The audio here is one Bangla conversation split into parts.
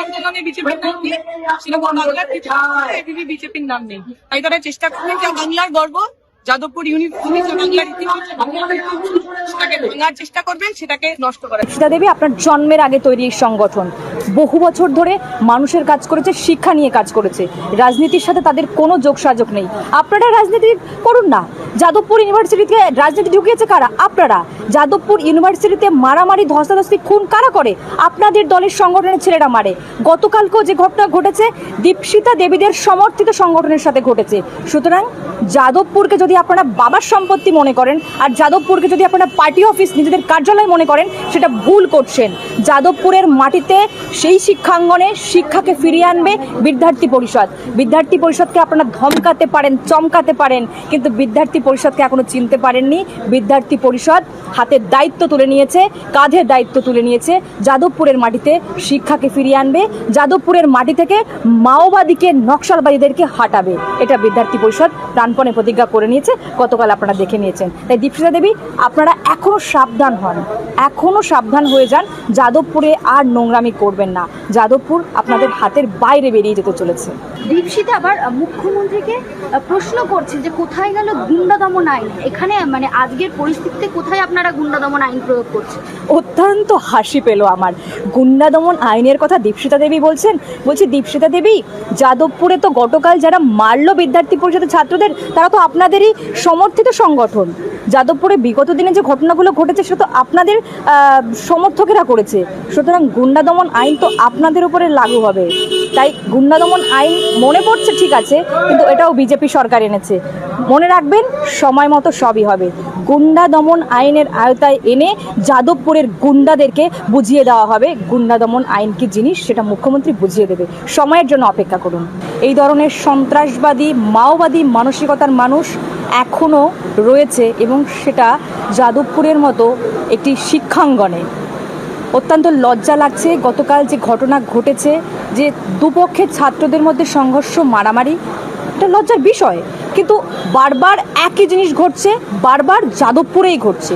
আন্দোলনে বিজেপির নাম নেই, সেরকম বাংলার এবিপি বিজেপির নাম নেই। তাই তারা চেষ্টা করবেন যে বাংলার গর্ব যাদবপুর ইউনিভার্সিটি বাংলার ইতিহাস সেটাকে ভাঙার চেষ্টা করবেন, সেটাকে নষ্ট করার। দীপশিতা দেবী আপনার জন্মের আগে তৈরি এই সংগঠন বহু বছর ধরে মানুষের কাজ করেছে, শিক্ষা নিয়ে কাজ করেছে, রাজনীতির সাথে তাদের কোনো যোগসাযোগ নেই। আপনারা রাজনীতি করুন না। যাদবপুর ইউনিভার্সিটিতে রাজনীতি ঢুকিয়েছে কারা? আপনারা। যাদবপুর ইউনিভার্সিটিতে মারামারি, ধস্তাধস্তি, খুন কারা করে? আপনাদের দলের সংগঠনের ছেলেরা মারে। গতকালকেও যে ঘটনা ঘটেছে দীপশিতা দেবীদের সমর্থিত সংগঠনের সাথে ঘটেছে। সুতরাং যাদবপুরকে যদি আপনারা বাবার সম্পত্তি মনে করেন আর যাদবপুরকে যদি আপনারা পার্টি অফিস, নিজেদের কার্যালয় মনে করেন, সেটা ভুল করছেন। যাদবপুরের মাটিতে সেই শিক্ষাঙ্গনে শিক্ষাকে ফিরিয়ে আনবে বিদ্যার্থী পরিষদ। বিদ্যার্থী পরিষদকে আপনারা ধমকাতে পারেন, চমকাতে পারেন, কিন্তু বিদ্যার্থী পরিষদকে এখনো চিনতে পারেননি। বিদ্যার্থী পরিষদ হাতের দায়িত্ব তুলে নিয়েছে, কাঁধের দায়িত্ব তুলে নিয়েছে। যাদবপুরের মাটিতে শিক্ষাকে ফিরিয়ে আনবে, যাদবপুরের মাটি থেকে মাওবাদীকে, নকশালবাদীদেরকে হাঁটাবে। এটা বিদ্যার্থী পরিষদ প্রাণপণে প্রতিজ্ঞা করে নিয়েছে, গতকাল আপনারা দেখে নিয়েছেন। তাই দীপশিতা দেবী আপনারা এখনো সাবধান হন, এখনো সাবধান হয়ে যান। যাদবপুরে আর নোংরামি করবেন না। যাদবপুর আপনাদের হাতের বাইরে বেরিয়ে যেতে চলেছে। দীপশিতা আবার মুখ্যমন্ত্রীকে প্রশ্ন করছে যে কোথায় গেল গুন্ডা দমন আইন। এখানে মানে আজকের পরিস্থিতিতে কোথায় আপনারা গুন্ডা দমন আইন প্রয়োগ করছেন? অত্যন্ত হাসি পেল আমার। গুন্ডা দমন আইনের কথা দীপশিতা দেবী বলছেন। বলছি দীপশিতা দেবী, যাদবপুরে তো গতকাল যারা মারলো বিদ্যার্থী পরিষদের ছাত্রদের, তারা তো আপনাদেরই সমর্থিত সংগঠন। যাদবপুরে বিগত দিনে যে ঘটনাগুলো ঘটেছে সেটা তো আপনাদের সমর্থকেরা করেছে। সুতরাং গুন্ডা দমন আইন তো আপনাদের উপরে লাগু হবে। তাই গুন্ডা দমন আইন মনে পড়ছে ঠিক আছে, কিন্তু এটাও বিজেপি সরকার এনেছে। মনে রাখবেন সময় মতো সবই হবে। গুন্ডা দমন আইনের আওতায় এনে যাদবপুরের গুন্ডাদেরকে বুঝিয়ে দেওয়া হবে গুন্ডা দমন আইন কি জিনিস, সেটা মুখ্যমন্ত্রী বুঝিয়ে দেবে। সময়ের জন্য অপেক্ষা করুন। এই ধরনের সন্ত্রাসবাদী, মাওবাদী মানসিকতার মানুষ এখনও রয়েছে এবং সেটা যাদবপুরের মতো একটি শিক্ষাঙ্গনে। অত্যন্ত লজ্জা লাগছে গতকাল যে ঘটনা ঘটেছে, যে দুপক্ষের ছাত্রদের মধ্যে সংঘর্ষ, মারামারি, এটা লজ্জার বিষয়। কিন্তু বারবার একই জিনিস ঘটছে, বারবার যাদবপুরেই ঘটছে।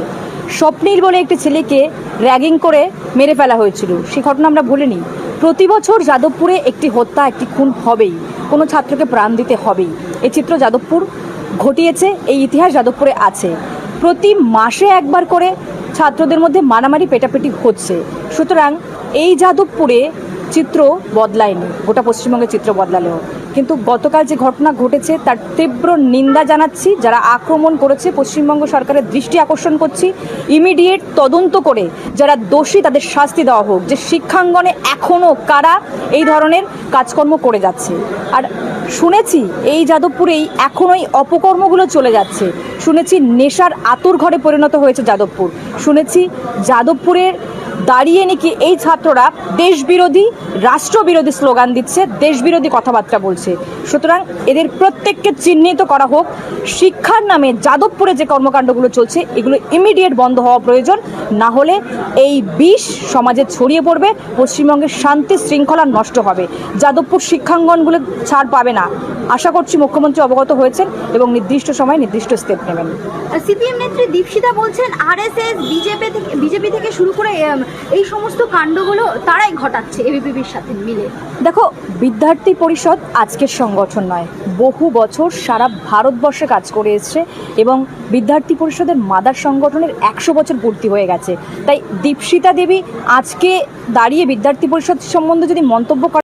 স্বপ্নীল বলে একটি ছেলেকে র্যাগিং করে মেরে ফেলা হয়েছিল, সেই ঘটনা আমরা ভুলিনি। প্রতি বছর যাদবপুরে একটি হত্যা, একটি খুন হবেই, কোনো ছাত্রকে প্রাণ দিতে হবেই। এই চিত্র যাদবপুর ঘটিয়েছে, এই ইতিহাস যাদবপুরে আছে। প্রতি মাসে একবার করে ছাত্রদের মধ্যে মারামারি, পেটাপেটি হচ্ছে। সুতরাং এই যাদবপুরে চিত্র বদলায়নি, গোটা পশ্চিমবঙ্গের চিত্র বদলালেও। কিন্তু গতকাল যে ঘটনা ঘটেছে তার তীব্র নিন্দা জানাচ্ছি। যারা আক্রমণ করেছে পশ্চিমবঙ্গ সরকারের দৃষ্টি আকর্ষণ করছি, ইমিডিয়েট তদন্ত করে যারা দোষী তাদের শাস্তি দেওয়া হোক। যে শিক্ষাঙ্গনে এখনও কারা এই ধরনের কাজকর্ম করে যাচ্ছে। আর শুনেছি এই যাদবপুরেই এখনও এই অপকর্মগুলো চলে যাচ্ছে। শুনেছি নেশার আতুর ঘরে পরিণত হয়েছে যাদবপুর। শুনেছি যাদবপুরের দাঁড়িয়ে নাকি এই ছাত্ররা দেশবিরোধী, রাষ্ট্রবিরোধী স্লোগান দিচ্ছে, দেশবিরোধী কথাবার্তা বলছে। সুতরাং এদের প্রত্যেককে চিহ্নিত করা হোক। শিক্ষার নামে যাদবপুরে যে কর্মকাণ্ডগুলো চলছে এগুলো ইমিডিয়েট বন্ধ হওয়া প্রয়োজন। না হলে এই বিষ সমাজে ছড়িয়ে পড়বে, পশ্চিমবঙ্গের শান্তি শৃঙ্খলা নষ্ট হবে। যাদবপুর শিক্ষাঙ্গনগুলো ছাড় পাবে না। আশা করছি মুখ্যমন্ত্রী অবগত হয়েছেন এবং নির্দিষ্ট সময়ে নির্দিষ্ট স্টেপ নেবেন। সিপিএম নেত্রী দীপশিতা বলছেন আরএসএস, বিজেপি থেকে শুরু করে এই সমস্ত কাণ্ডগুলো তারাই ঘটাচ্ছে এবিপির সাথে মিলে। দেখো, বিদ্যার্থী পরিষদ আজকের সংগঠন নয়, বহু বছর সারা ভারতবর্ষে কাজ করে এসছে এবং বিদ্যার্থী পরিষদের মাদার সংগঠনের 100 বছর পূর্তি হয়ে গেছে। তাই দীপশিতা দেবী আজকে দাঁড়িয়ে বিদ্যার্থী পরিষদ সম্বন্ধে যদি মন্তব্য